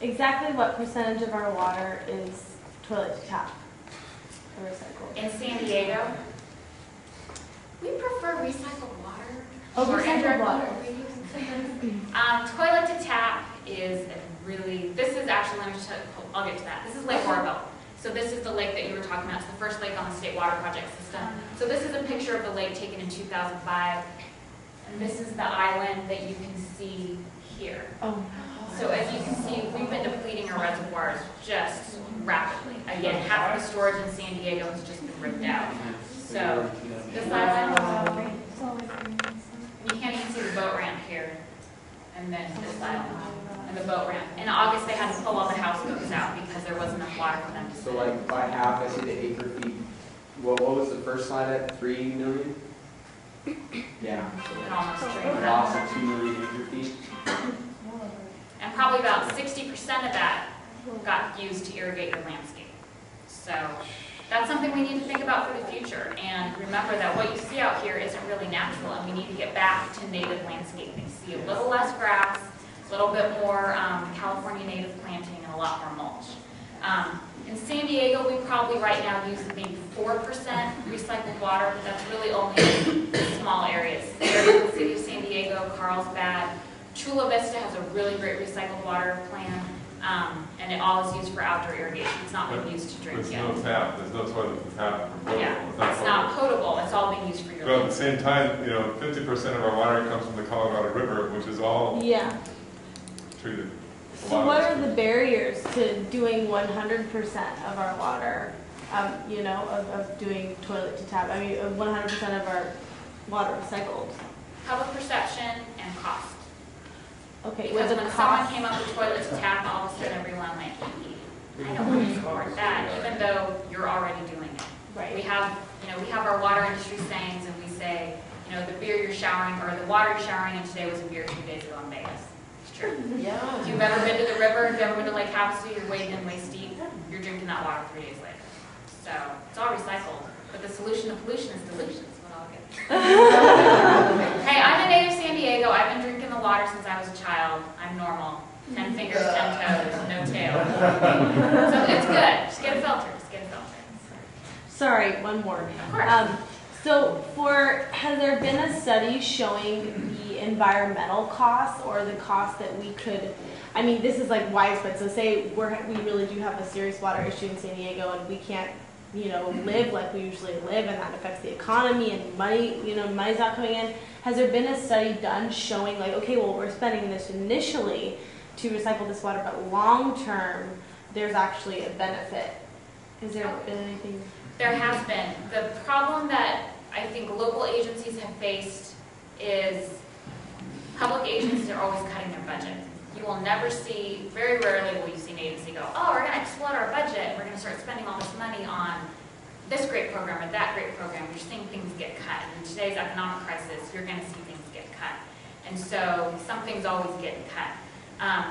exactly what percentage of our water is toilet to tap or recycled? In San Diego, we prefer recycled water. Oh, recycled water. Toilet to tap is really, this is actually, I'll get to that. This is Lake Oroville. So this is the lake that you were talking about. It's the first lake on the state water project system. So this is a picture of the lake taken in 2005. And this is the island that you can see here. Oh. So as you can see, we've been depleting our reservoirs just rapidly. Again, half of the storage in San Diego has just been ripped out. So this island, you can't even see the boat ramp here. And then this island and the boat ramp. In August, they had to pull all the houseboats out because there wasn't enough water for them to So like by half, I see the acre feet. What was the first slide at? 3 million? Yeah. It almost A loss of 2 million acre feet. And probably about 60% of that got used to irrigate your landscape. So that's something we need to think about for the future. And remember that what you see out here isn't really natural, and we need to get back to native landscaping. See a little less grass, a little bit more California native planting, and a lot more mulch. In San Diego, we probably right now use maybe 4% recycled water, but that's really only in small areas. The area of the city of San Diego, Carlsbad, Chula Vista has a really great recycled water plan, and it all is used for outdoor irrigation. It's not being used to drink yet. There's no tap. There's no toilet to tap for potable. Yeah, it's not potable. It's all being used for your. But at the same time, 50% of our water comes from the Colorado River, which is all treated. So what are the barriers to doing 100% of our water, of doing toilet to tap? I mean, 100% of our water recycled? Public perception and cost. Okay, because when someone came up with toilet to tap, all of a sudden everyone went, I don't want to support that, even though you're already doing it. Right. We have our water industry sayings, and we say, the beer you're showering, or the water you're showering in today was a beer 2 days ago in Vegas. It's true. Yeah. If you've ever been to the river, if you've ever been to Lake Havasu, you're wading in waist deep, you're drinking that water 3 days later. So it's all recycled. But the solution to pollution is dilution. Hey, I'm a native San Diego. I've been drinking the water since I was a child. I'm normal. 10 fingers, 10 toes, no tail. So it's good. Just get a filter. Sorry, one more. Has there been a study showing the environmental costs or the cost that we could, this is like widespread. So say we really do have a serious water issue in San Diego and we can't live like we usually live, and that affects the economy and money, money's not coming in. Has there been a study done showing like, okay, well, we're spending this initially to recycle this water, but long term, there's actually a benefit? Has there been anything? There has been. The problem that I think local agencies have faced is public agencies are always cutting their budget. You will never see, very rarely will you see an agency go, oh, we're going to explode our budget and we're going to start spending all this money on this great program or that great program. You're seeing things get cut. In today's economic crisis, you're going to see things get cut. And so something's always getting cut.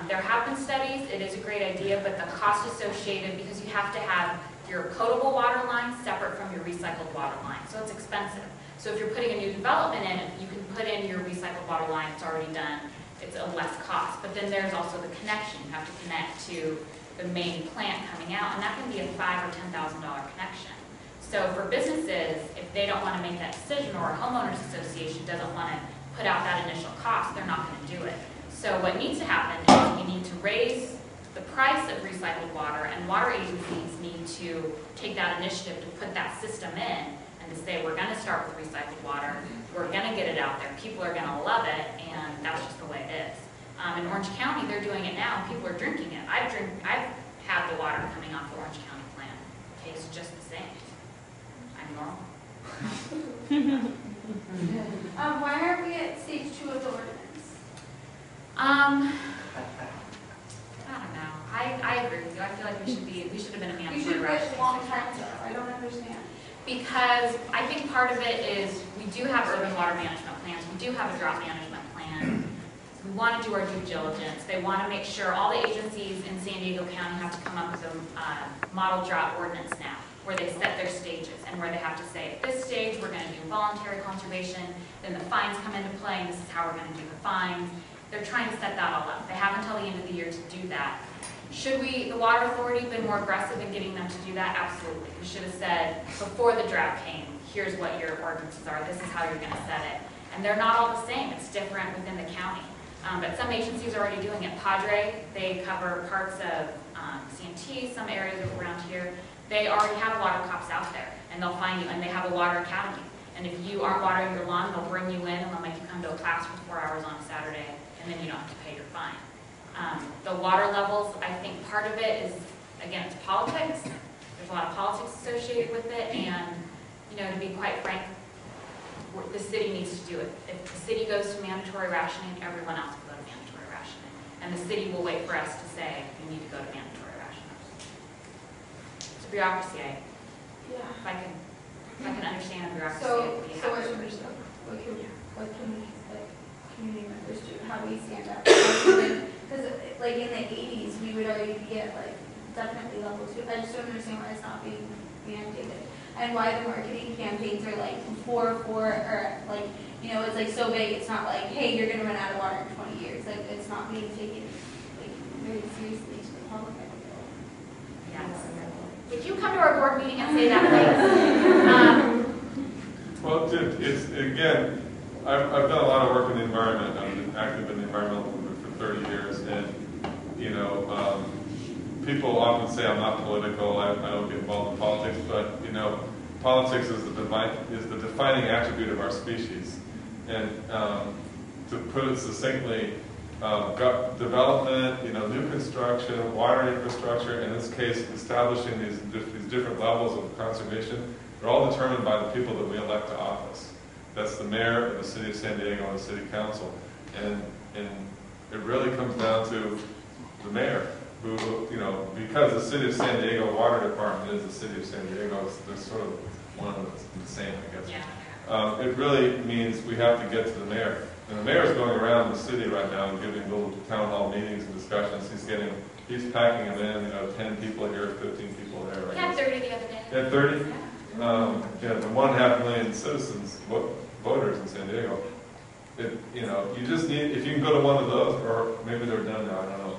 There have been studies, it is a great idea, but the cost associated, because you have to have your potable water line separate from your recycled water line. So it's expensive. So if you're putting a new development in, you can put in your recycled water line, it's already done. It's a less cost, but then there's also the connection. You have to connect to the main plant coming out, and that can be a $5,000 or $10,000 connection. So for businesses, if they don't want to make that decision, or a homeowners association doesn't want to put out that initial cost, they're not going to do it. So what needs to happen is we need to raise the price of recycled water, and water agencies need to take that initiative to put that system in and to say, we're going to start with recycled water, we're going to get it out there, people are going to love it, and that's just the way it is. In Orange County, they're doing it now, and people are drinking it. I've had the water coming off the Orange County plant. It tastes just the same. I'm normal. Why aren't we at stage 2 of the ordinance? I don't know. I agree with you. I feel like we should have been a mandatory. We should have a long time ago. I don't understand. Because I think part of it is we do have urban water management plans. We do have a drought management plan. We want to do our due diligence. They want to make sure all the agencies in San Diego County have to come up with a model drought ordinance now, where they set their stages and where they have to say, at this stage, we're going to do voluntary conservation, then the fines come into play, and this is how we're going to do the fines. They're trying to set that all up. They have until the end of the year to do that. Should the water authority been more aggressive in getting them to do that? Absolutely. We should have said, before the drought came, here's what your ordinances are, this is how you're gonna set it. And they're not all the same, it's different within the county. But some agencies are already doing it. Padre, they cover parts of CMT, some areas around here. They already have water cops out there, and they'll find you, and they have a water academy. And if you aren't watering your lawn, they'll bring you in, and they'll make you come to a class for 4 hours on a Saturday, and then you don't have to pay your fine. The water levels, I think part of it is, again, it's politics. There's a lot of politics associated with it, and, you know, to be quite frank, the city needs to do it. If the city goes to mandatory rationing, everyone else will go to mandatory rationing. And the city will wait for us to say, you need to go to mandatory rationing. It's a bureaucracy. If I can understand a bureaucracy, So, it'd be so happy. what can we, like, community members do? How do we stand up? Because, like, in the 80s, we would already be at, like, definitely level 2. I just don't understand why it's not being mandated. And why the marketing campaigns are, like, or, like, you know, it's, like, so big, it's not like, hey, you're going to run out of water in 20 years. Like, it's not being taken, like, very seriously to the public, I feel. Yes. Would you come to our board meeting and say that, please? Well, it's again, I've done a lot of work in the environment. I've been active in the environmental movement for 30 years, and you know, people often say I'm not political. I don't get involved in politics, but you know, politics is the defining attribute of our species. And to put it succinctly, development, you know, new construction, water infrastructure, in this case, establishing these different levels of conservation, they're all determined by the people that we elect to office. That's the mayor of the city of San Diego and the city council. And it really comes down to the mayor, who, you know, because the city of San Diego water department is the city of San Diego, they're sort of one and the same, I guess. Yeah. It really means we have to get to the mayor. And the mayor is going around the city right now and giving little town hall meetings and discussions. He's packing them in, you know, 10 people here, 15 people there. We had 30 the other day. You had 30? Yeah, the 1.5 million citizens, voters in San Diego. You know, you just need, if you can go to one of those, or maybe they're done now, I don't know.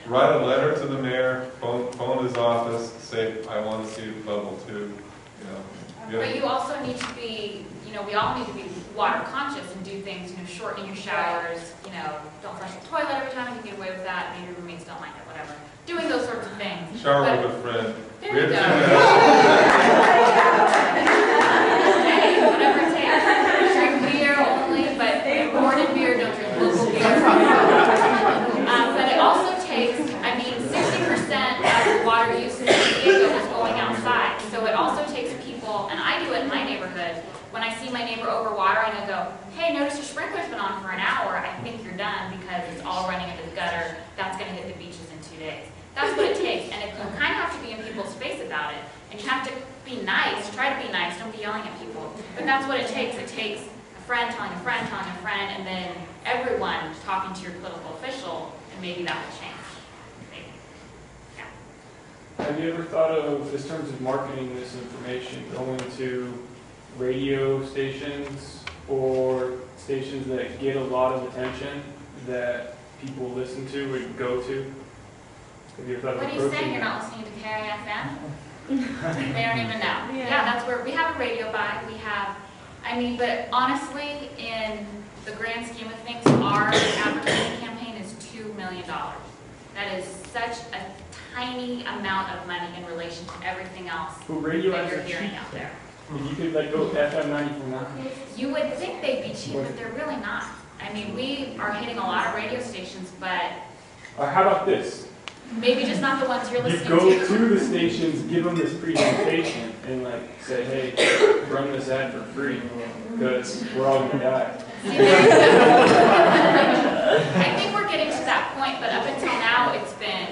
Write a letter to the mayor, phone his office, say, I want to see level 2, you know. But you also need to be, you know, we all need to be water conscious and do things, you know, shortening your showers, you know, don't flush the toilet every time, you can get away with that, maybe your roommates don't like it, whatever. Doing those sorts of things. Shower with a friend. There you go. Hey, whatever it takes. Drink beer only, but imported beer, don't drink local beer. But it also takes, I mean, 60% of the water use in San Diego is going outside. So it also takes people, and I do it in my neighborhood, when I see my neighbor overwatering, I go, hey, notice your sprinkler's been on for an hour. I think you're done because it's all running into the gutter. That's going to hit the beaches in 2 days. That's what it takes. And you kind of have to be in people's face about it. And you have to be nice. Try to be nice. Don't be yelling at people. But that's what it takes. It takes a friend telling a friend telling a friend, and then everyone talking to your political official, and maybe that will change. Maybe. Yeah. Have you ever thought of, in terms of marketing this information, going to radio stations or stations that get a lot of attention that people listen to and go to? Have you ever thought of What are you saying? approaching You're that? not listening to KIFM? They don't even know. Yeah, that's where we have a radio buy. We have, I mean, but honestly, in the grand scheme of things, our advertising campaign is $2 million. That is such a tiny amount of money in relation to everything else But radio that ads you're are hearing cheap. out there. You could like go FM 94.9. You would think they'd be cheap, but they're really not. I mean, we are hitting a lot of radio stations, but How about this? maybe just not the ones you're You listening go to. to the stations, give them this presentation, and like say, hey, run this ad for free because we're all gonna die. I think we're getting to that point, but up until now, it's been,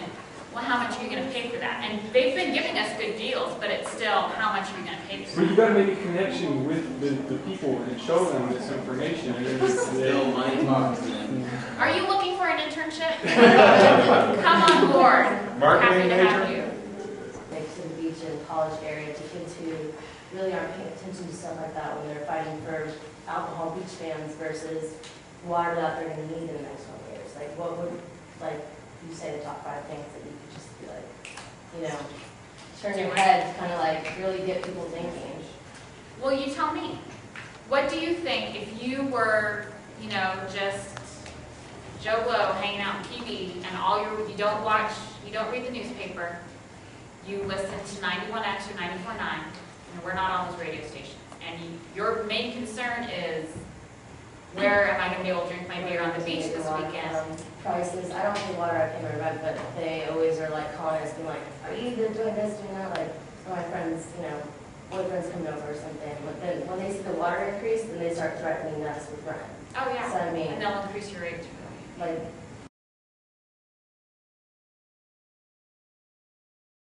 well, how much are you going to pay for that? And they've been giving us good deals, but it's still, how much are you going to pay for But you that? got to make a connection with the people and show them this information. And then Still money talks. Are you looking for an internship? Come on board. Happy Marketing to have major? you. Like to the beach and college area, to kids who really aren't paying attention to stuff like that when they're fighting for alcohol beach bans versus water that they're going to need in the next 20 years. Like what would, like, you say the top 5 things that you could just be like, you know, turn your head, kind of like really get people thinking. Well, you tell me. What do you think if you were, you know, just Joe Blow hanging out in PB and you don't watch, you don't read the newspaper, you listen to 91X or 94.9, and we're not on those radio stations, and your main concern is, where am I going to be able to drink my beer on the beach this weekend? Prices, I don't pay water, I can't remember, but they always are like calling us, being like, are you either doing this, doing that? Like, my friends, you know, boyfriend's coming over or something. But then when they see the water increase, then they start threatening us with rent. Oh, yeah. So I mean, And they'll increase your rate. like,